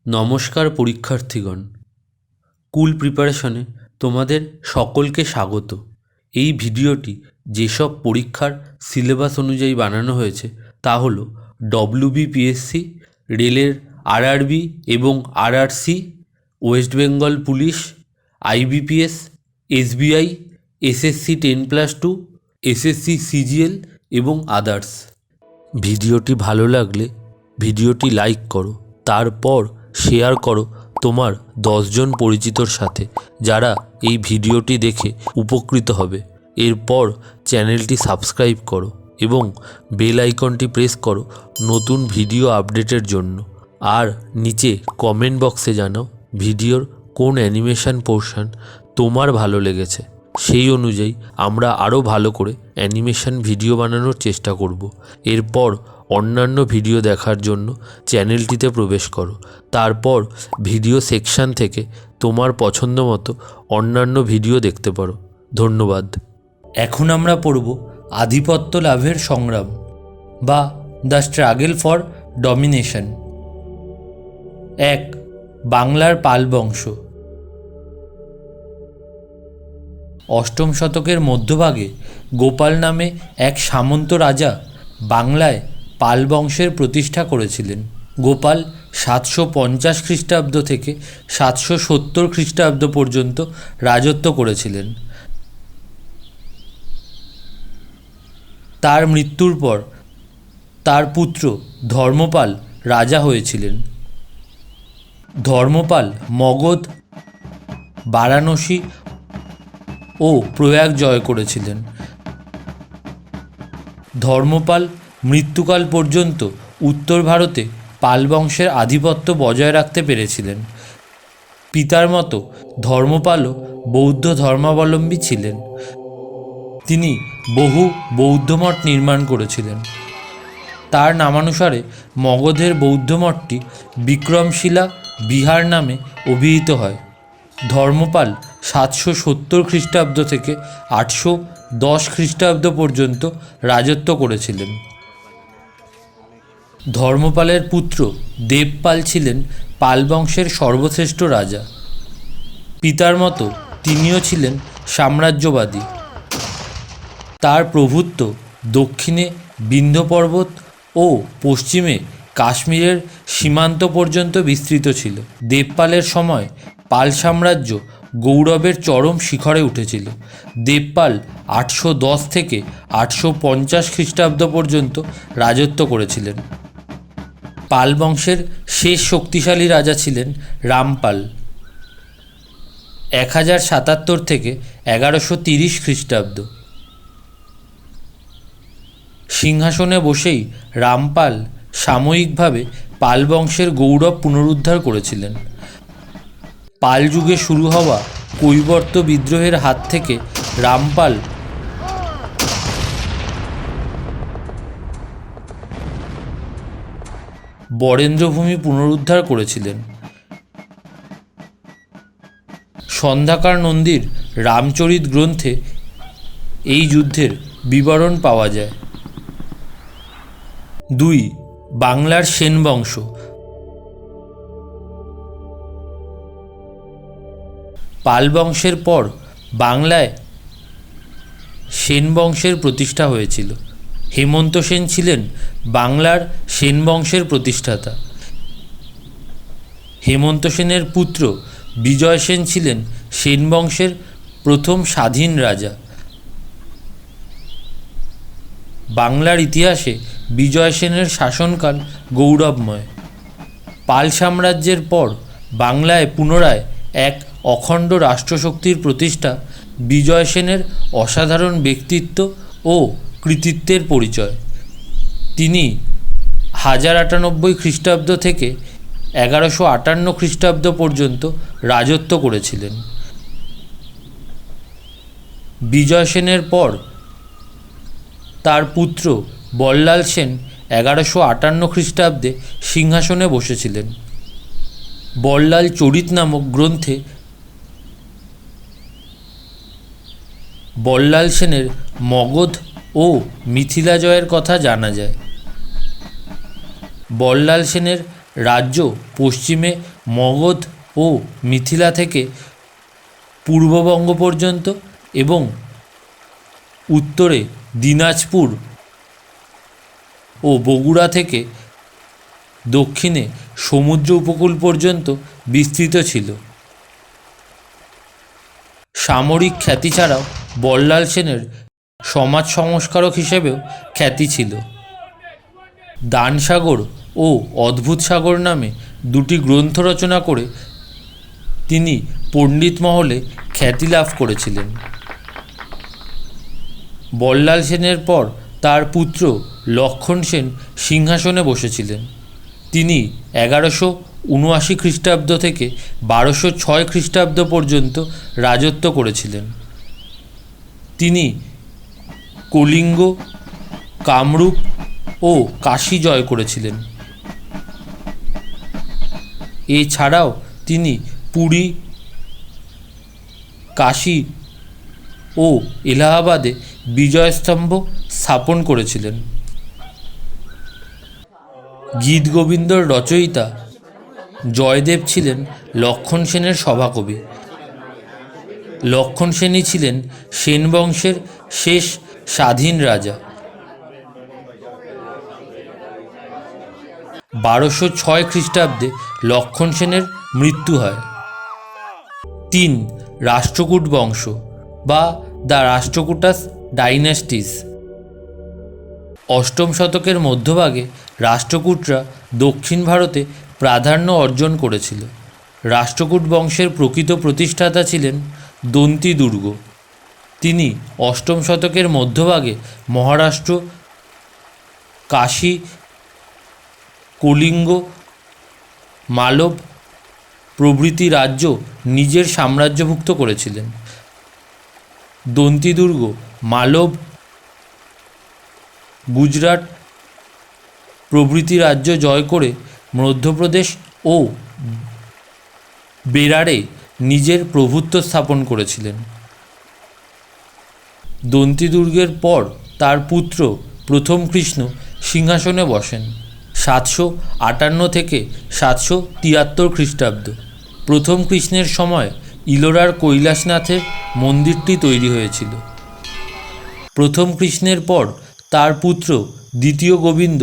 নমস্কার পরীক্ষার্থীগণ, কুল প্রিপারেশনে তোমাদের সকলকে স্বাগত। এই ভিডিওটি যেসব পরীক্ষার সিলেবাস অনুযায়ী বানানো হয়েছে তা হলো ডব্লিউবিপিএসসি, রেলের আরআরবি এবং RRC, West Bengal police, IBPS, SBI, SSC 10+2, SSC CGL এবং আদার্স। ভিডিওটি ভালো লাগলে ভিডিওটি লাইক করো, তারপর শেয়ার করো তোমার 10 জন পরিচিতর সাথে যারা এই ভিডিওটি দেখে উপকৃত হবে। এরপর চ্যানেলটি সাবস্ক্রাইব করো এবং বেল আইকনটি প্রেস করো নতুন ভিডিও আপডেটের জন্য। আর নিচে কমেন্ট বক্সে জানাও ভিডিওর কোন অ্যানিমেশন পোর্শন তোমার ভালো লেগেছে। সেই অনুযায়ী আমরা আরও ভালো করে অ্যানিমেশন ভিডিও বানানোর চেষ্টা করব। এরপর অন্যান্য ভিডিও দেখার জন্য চ্যানেলটিতে প্রবেশ করো, তারপর ভিডিও সেকশন থেকে তোমার পছন্দ মতো অন্যান্য ভিডিও দেখতে পারো। ধন্যবাদ। এখন আমরা পড়ব আধিপত্য লাভের সংগ্রাম বা দ্য স্ট্রাগল ফর ডমিনেশন। 1. বাংলার পাল বংশ। অষ্টম শতকের মধ্যভাগে গোপাল নামে এক সামন্ত রাজা বাংলায় পাল বংশের প্রতিষ্ঠা করেছিলেন। গোপাল 750 খ্রিস্টাব্দ থেকে 770 খ্রিস্টাব্দ পর্যন্ত রাজত্ব করেছিলেন। তার মৃত্যুর পর তার পুত্র ধর্মপাল রাজা হয়েছিলেন। ধর্মপাল মগধ, বারাণসী ও প্রয়াগ জয় করেছিলেন। ধর্মপাল মৃত্যুকাল পর্যন্ত উত্তর ভারতে পাল বংশের আধিপত্য বজায় রাখতে পেরেছিলেন। পিতার মতো ধর্মপালও বৌদ্ধ ধর্মাবলম্বী ছিলেন। তিনি বহু বৌদ্ধমঠ নির্মাণ করেছিলেন। তার নামানুসারে মগধের বৌদ্ধমঠটি বিক্রমশিলা বিহার নামে অভিহিত হয়। ধর্মপাল 770 খ্রিস্টাব্দ থেকে 810 খ্রিস্টাব্দ পর্যন্ত রাজত্ব করেছিলেন। ধর্মপালের পুত্র দেবপাল ছিলেন পাল বংশের সর্বশ্রেষ্ঠ রাজা। পিতার মতো তিনিও ছিলেন সাম্রাজ্যবাদী। তার প্রভুত্ব দক্ষিণে বিন্ধ্য পর্বত ও পশ্চিমে কাশ্মীরের সীমান্ত পর্যন্ত বিস্তৃত ছিল। দেবপালের সময় পাল সাম্রাজ্য গৌরবের চরম শিখরে উঠেছিল। দেবপাল 810 থেকে 850 খ্রিস্টাব্দ পর্যন্ত রাজত্ব করেছিলেন। পাল বংশের শেষ শক্তিশালী রাজা ছিলেন রামপাল। 1077 থেকে 1130 খ্রিস্টাব্দ। সিংহাসনে বসেই রামপাল সাময়িকভাবে পাল বংশের গৌরব পুনরুদ্ধার করেছিলেন। পাল যুগে শুরু হওয়া কৈবর্ত বিদ্রোহের হাত থেকে রামপাল বরেন্দ্রভূমি পুনরুদ্ধার করেছিলেন। সন্ধ্যাকার নন্দীর রামচরিত গ্রন্থে এই যুদ্ধের বিবরণ পাওয়া যায়। 2. বাংলার সেন বংশ। পাল বংশের পর বাংলায় সেন বংশের প্রতিষ্ঠা হয়েছিল। হেমন্ত সেন ছিলেন বাংলার সেন বংশের প্রতিষ্ঠাতা। হেমন্ত সেনের পুত্র বিজয় সেন ছিলেন সেন বংশের প্রথম স্বাধীন রাজা। বাংলার ইতিহাসে বিজয় সেনের শাসনকাল গৌরবময়। পাল সাম্রাজ্যের পর বাংলায় পুনরায় এক অখণ্ড রাষ্ট্রশক্তির প্রতিষ্ঠা বিজয় সেনের অসাধারণ ব্যক্তিত্ব ও কৃতিত্বের পরিচয়। তিনি 1098 খ্রিস্টাব্দ থেকে 1158 খ্রিস্টাব্দ পর্যন্ত রাজত্ব করেছিলেন। বিজয় সেনের পর তার পুত্র বল্লাল সেন 1158 খ্রিস্টাব্দে সিংহাসনে বসেছিলেন। বল্লাল চরিত নামক গ্রন্থে বল্লাল সেনের মগধ ও মিথিলা জয়ের কথা জানা যায়। বল্লাল সেনের রাজ্য পশ্চিমে মগধ ও মিথিলা থেকে পূর্ববঙ্গ পর্যন্ত এবং উত্তরে দিনাজপুর ও বগুড়া থেকে দক্ষিণে সমুদ্র উপকূল পর্যন্ত বিস্তৃত ছিল। সামরিক খ্যাতি ছাড়াও বল্লাল সেনের সমাজ সংস্কারক হিসেবেও খ্যাতি ছিল। দানসাগর ও অদ্ভুত সাগর নামে দুটি গ্রন্থ রচনা করে তিনি পণ্ডিত মহলে খ্যাতি লাভ করেছিলেন। বল্লাল সেনের পর তার পুত্র লক্ষণ সেন সিংহাসনে বসেছিলেন। তিনি 1179 খ্রিস্টাব্দ থেকে 1206 খ্রিস্টাব্দ পর্যন্ত রাজত্ব করেছিলেন। তিনি কলিঙ্গ, কামরূপ ও কাশী জয় করেছিলেন। এছাড়াও তিনি পুরী, কাশী ও এলাহাবাদে বিজয়স্তম্ভ স্থাপন করেছিলেন। গীতগোবিন্দর রচয়িতা জয়দেব ছিলেন লক্ষণ সেনের সভাকবি। লক্ষণ সেনই ছিলেন সেন বংশের শেষ স্বাধীন রাজা। 1206 খ্রিস্টাব্দে লক্ষণ সেনের মৃত্যু হয়। 3. রাষ্ট্রকূট বংশ বা দ্য রাষ্ট্রকূটাস ডাইনাস্টিস। অষ্টম শতকের মধ্যভাগে রাষ্ট্রকূটরা দক্ষিণ ভারতে প্রাধান্য অর্জন করেছিল। রাষ্ট্রকূট বংশের প্রকৃত প্রতিষ্ঠাতা ছিলেন দন্তি দুর্গ। তিনি অষ্টম শতকের মধ্যভাগে মহারাষ্ট্র, কাশী, কলিঙ্গ, মালব প্রভৃতি রাজ্য নিজের সাম্রাজ্যভুক্ত করেছিলেন। দন্তি দুর্গ মালব, গুজরাট প্রভৃতি রাজ্য জয় করে মধ্যপ্রদেশ ও বেরারে নিজের প্রভুত্ব স্থাপন করেছিলেন। দন্তি দুর্গের পর তার পুত্র প্রথম কৃষ্ণ সিংহাসনে বসেন 758 থেকে 773 খ্রিস্টাব্দ। প্রথম কৃষ্ণের সময় ইলোরার কৈলাসনাথের মন্দিরটি তৈরি হয়েছিল। প্রথম কৃষ্ণের পর তার পুত্র দ্বিতীয় গোবিন্দ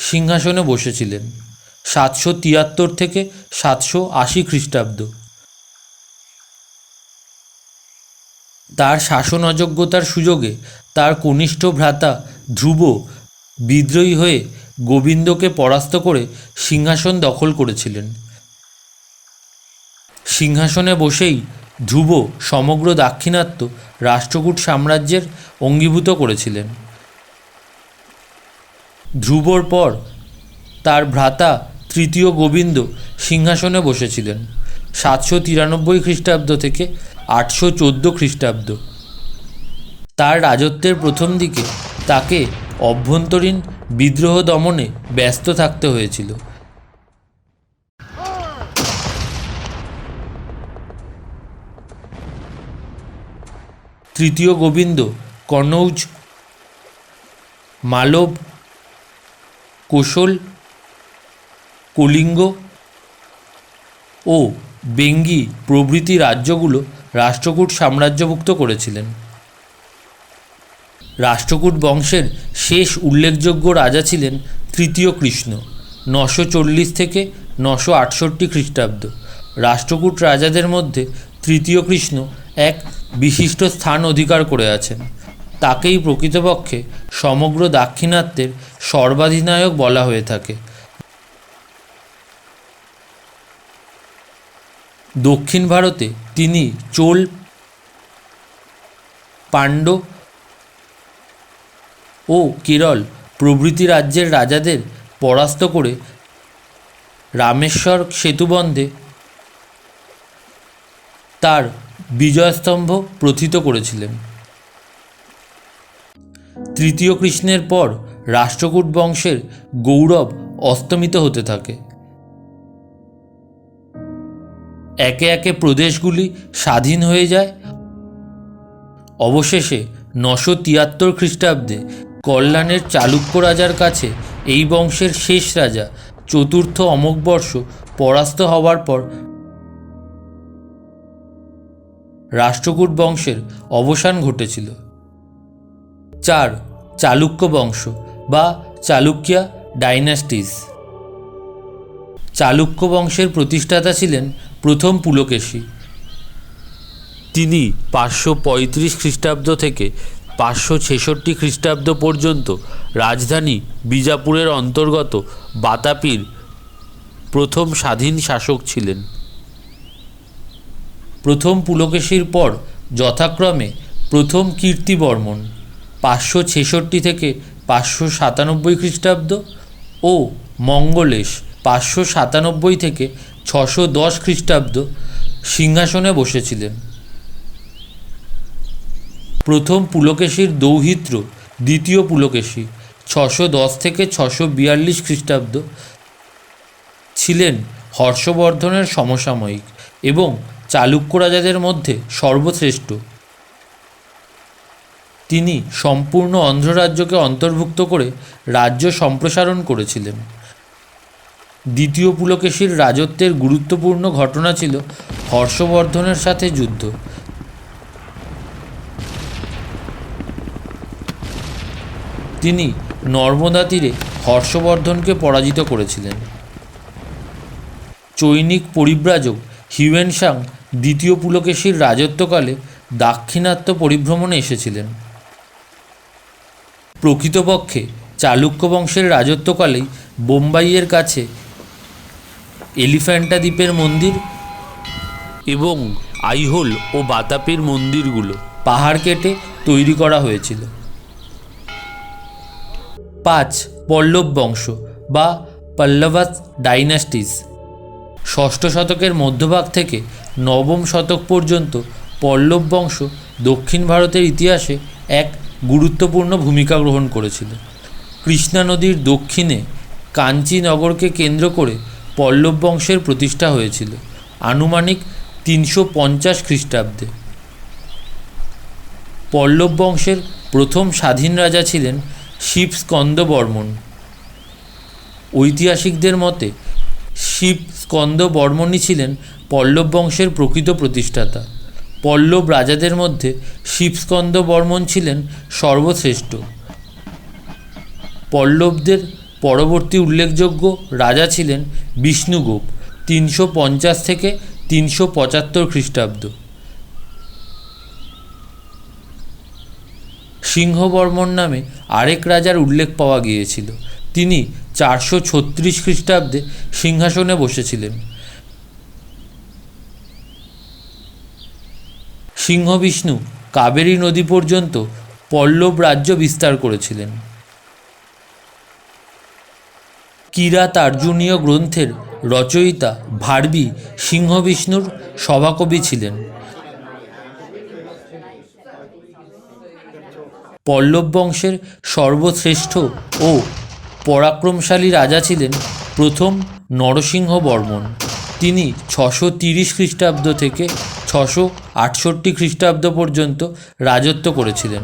সিংহাসনে বসেছিলেন 773 থেকে 780 খ্রিস্টাব্দ। তার শাসন অযোগ্যতার সুযোগে তার কনিষ্ঠ ভ্রাতা ধ্রুব বিদ্রোহী হয়ে গোবিন্দকে পরাস্ত করে সিংহাসন দখল করেছিলেন। সিংহাসনে বসেই ধ্রুব সমগ্র দাক্ষিণাত্য রাষ্ট্রকূট সাম্রাজ্যের অঙ্গীভূত করেছিলেন। ধ্রুবর পর তার ভ্রাতা তৃতীয় গোবিন্দ সিংহাসনে বসেছিলেন 793 খ্রিস্টাব্দ থেকে 814 খ্রিস্টাব্দ। তার রাজত্বের প্রথম দিকে তাকে অভ্যন্তরীণ বিদ্রোহ দমনে ব্যস্ত থাকতে হয়েছিল। তৃতীয় গোবিন্দ কনৌজ, মালব, কোশল, কলিঙ্গ ও বেঙ্গি প্রভৃতি রাজ্যগুলো রাষ্ট্রকূট সাম্রাজ্যভুক্ত করেছিলেন। রাষ্ট্রকূট বংশের শেষ উল্লেখযোগ্য রাজা ছিলেন তৃতীয় কৃষ্ণ 940 থেকে 968 খ্রিস্টাব্দ। রাষ্ট্রকূট রাজাদের মধ্যে তৃতীয় কৃষ্ণ এক বিশিষ্ট স্থান অধিকার করে আছেন। তাকেই প্রকৃতপক্ষে সমগ্র দাক্ষিণাত্যের সর্বাধিনায়ক বলা হয়ে থাকে। দক্ষিণ ভারতে তিনি চোল, পাণ্ড্য ও কেরল প্রভৃতি রাজ্যের রাজাদের পরাস্ত করে রামেশ্বর সেতুবন্ধে তার বিজয়স্তম্ভ প্রথিত করেছিলেন। তৃতীয় কৃষ্ণের পর রাষ্ট্রকূট বংশের গৌরব অস্তমিত হতে থাকে। একে একে প্রদেশগুলি স্বাধীন হয়ে যায়। অবশেষে 973 খ্রিস্টাব্দে কল্যাণের চালুক্য রাজার কাছে এই বংশের শেষ রাজা চতুর্থ অমোঘবর্ষ পরাস্ত হওয়ার পর রাষ্ট্রকূট বংশের অবসান ঘটেছিল। 4. চালুক্য বংশ বা চালুক্যা ডাইনাস্টিস। চালুক্য বংশের প্রতিষ্ঠাতা ছিলেন প্রথম পুলকেশী। তিনি 535 খ্রিস্টাব্দ থেকে 566 খ্রিস্টাব্দ পর্যন্ত রাজধানী বিজাপুরের অন্তর্গত বাতাপির প্রথম স্বাধীন শাসক ছিলেন। প্রথম পুলকেশীর পর যথাক্রমে প্রথম কীর্তিবর্মন 566 থেকে 597 খ্রিস্টাব্দ ও মঙ্গলেশ 597 থেকে 610 খ্রিস্টাব্দ সিংহাসনে বসেছিলেন। প্রথম পুলকেশীর দৌহিত্র দ্বিতীয় পুলকেশী 610 থেকে 642 খ্রিস্টাব্দ ছিলেন হর্ষবর্ধনের সমসাময়িক এবং চালুক্য রাজাদের মধ্যে সর্বশ্রেষ্ঠ। তিনি সম্পূর্ণ অন্ধ্র রাজ্যকে অন্তর্ভুক্ত করে রাজ্য সম্প্রসারণ করেছিলেন। দ্বিতীয় পুলকেশীর রাজত্বের গুরুত্বপূর্ণ ঘটনা ছিল হর্ষবর্ধনের সাথে যুদ্ধ। তিনি নর্মদা তীরে হর্ষবর্ধনকে পরাজিত করেছিলেন। চৈনিক পরিব্রাজক হিউয়েনসাং দ্বিতীয় পুলকেশীর রাজত্বকালে দাক্ষিণাত্য পরিভ্রমণে এসেছিলেন। প্রকৃতপক্ষে চালুক্য বংশের রাজত্বকালেই বোম্বাইয়ের কাছে এলিফ্যান্টা দ্বীপের মন্দির এবং আইহোল ও বাতাপির মন্দিরগুলো পাহাড় কেটে তৈরি করা হয়েছিল। 5. পল্লব বংশ বা পল্লবাস ডাইনাস্টিস। ষষ্ঠ শতকের মধ্যভাগ থেকে নবম শতক পর্যন্ত পল্লব বংশ দক্ষিণ ভারতের ইতিহাসে এক গুরুত্বপূর্ণ ভূমিকা গ্রহণ করেছিল। কৃষ্ণা নদীর দক্ষিণে কাঞ্চীনগরকে কেন্দ্র করে পল্লব বংশের প্রতিষ্ঠা হয়েছিল আনুমানিক 350 খ্রিস্টাব্দে। পল্লব বংশের প্রথম স্বাধীন রাজা ছিলেন শিব স্কন্দ বর্মন। ঐতিহাসিকদের মতে শিব স্কন্দ বর্মনই ছিলেন পল্লব বংশের প্রকৃত প্রতিষ্ঠাতা। পল্লব রাজাদের মধ্যে শিব স্কন্দ বর্মন ছিলেন সর্বশ্রেষ্ঠ। পল্লবদের পরবর্তী উল্লেখযোগ্য রাজা ছিলেন বিষ্ণুগুপ 350 থেকে 375 খ্রিস্টাব্দ। সিংহবর্মন নামে আরেক রাজার উল্লেখ পাওয়া গিয়েছিল। তিনি 436 খ্রিস্টাব্দে সিংহাসনে বসেছিলেন। সিংহবিষ্ণু কাবেরী নদী পর্যন্ত পল্লব রাজ্য বিস্তার করেছিলেন। কিরাতার্জুনীয় গ্রন্থের রচয়িতা ভার্বি সিংহবিষ্ণুর সভাকবি ছিলেন। পল্লব বংশের সর্বশ্রেষ্ঠ ও পরাক্রমশালী রাজা ছিলেন প্রথম নরসিংহ বর্মন। তিনি 630 খ্রিস্টাব্দ থেকে 668 খ্রিস্টাব্দ পর্যন্ত রাজত্ব করেছিলেন।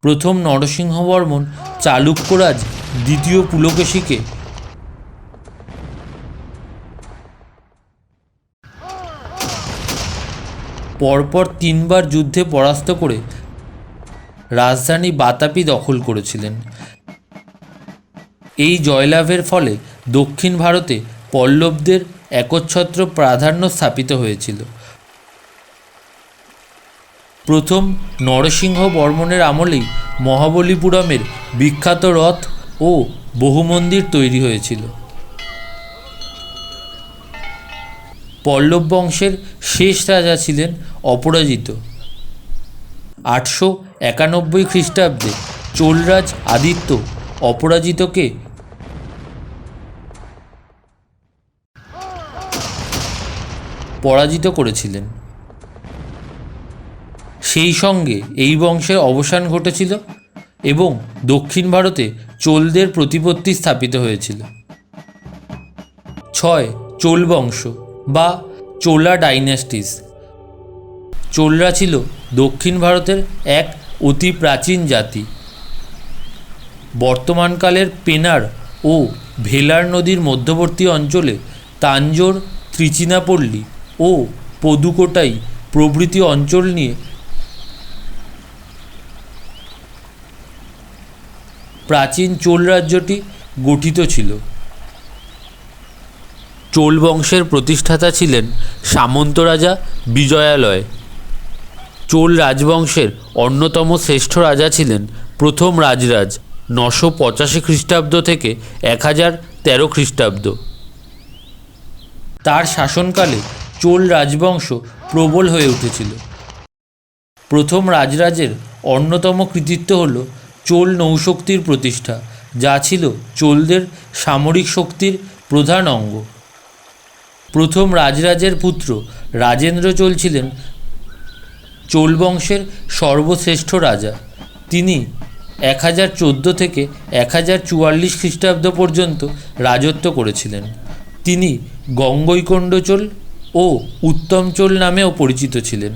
প্রথম নরসিংহ বর্মন চালুক্যরাজ দ্বিতীয় পুলকেশীকে পরপর 3 বার যুদ্ধে পরাস্ত করে রাজধানী বাতাপি দখল করেছিলেন। এই জয়লাভের ফলে দক্ষিণ ভারতে পল্লবদের একচ্ছত্র প্রাধান্য স্থাপিত হয়েছিল। প্রথম নরসিংহ বর্মনের আমলেই মহাবলীপুরমের বিখ্যাত রথ ও বহু মন্দির তৈরি হয়েছিল। পল্লব বংশের শেষ রাজা ছিলেন অপরাজিত। 891 খ্রিস্টাব্দে চোলরাজ আদিত্য অপরাজিতকে পরাজিত করেছিলেন। সেই সঙ্গে এই বংশের অবসান ঘটেছিল এবং দক্ষিণ ভারতে চোলদের প্রতিপত্তি স্থাপিত হয়েছিল। 6. চোল বংশ বা চোলা ডাইনাস্টিস। চোলরা ছিল দক্ষিণ ভারতের এক অতি প্রাচীন জাতি। বর্তমানকালের পেনার ও ভেলার নদীর মধ্যবর্তী অঞ্চলে তাঞ্জোর, ত্রিচিনাপল্লী ও পদুকোটাই প্রভৃতি অঞ্চল নিয়ে প্রাচীন চোল রাজ্যটি গঠিত ছিল। চোল বংশের প্রতিষ্ঠাতা ছিলেন সামন্ত রাজা বিজয়ালয়। চোল রাজবংশের অন্যতম শ্রেষ্ঠ রাজা ছিলেন প্রথম রাজরাজ 985 খ্রিস্টাব্দ থেকে 1013 খ্রিস্টাব্দ। তার শাসনকালে চোল রাজবংশ প্রবল হয়ে উঠেছিল। প্রথম রাজরাজের অন্যতম কৃতিত্ব হল চোল নৌশক্তির প্রতিষ্ঠা, যা ছিল চোলদের সামরিক শক্তির প্রধান অঙ্গ। প্রথম রাজরাজের পুত্র রাজেন্দ্র চোল ছিলেন চোল বংশের সর্বশ্রেষ্ঠ রাজা। তিনি 1014 থেকে 1044 খ্রিস্টাব্দ পর্যন্ত রাজত্ব করেছিলেন। তিনি গঙ্গৈকোণ্ড চোল ও উত্তম চোল নামেও পরিচিত ছিলেন।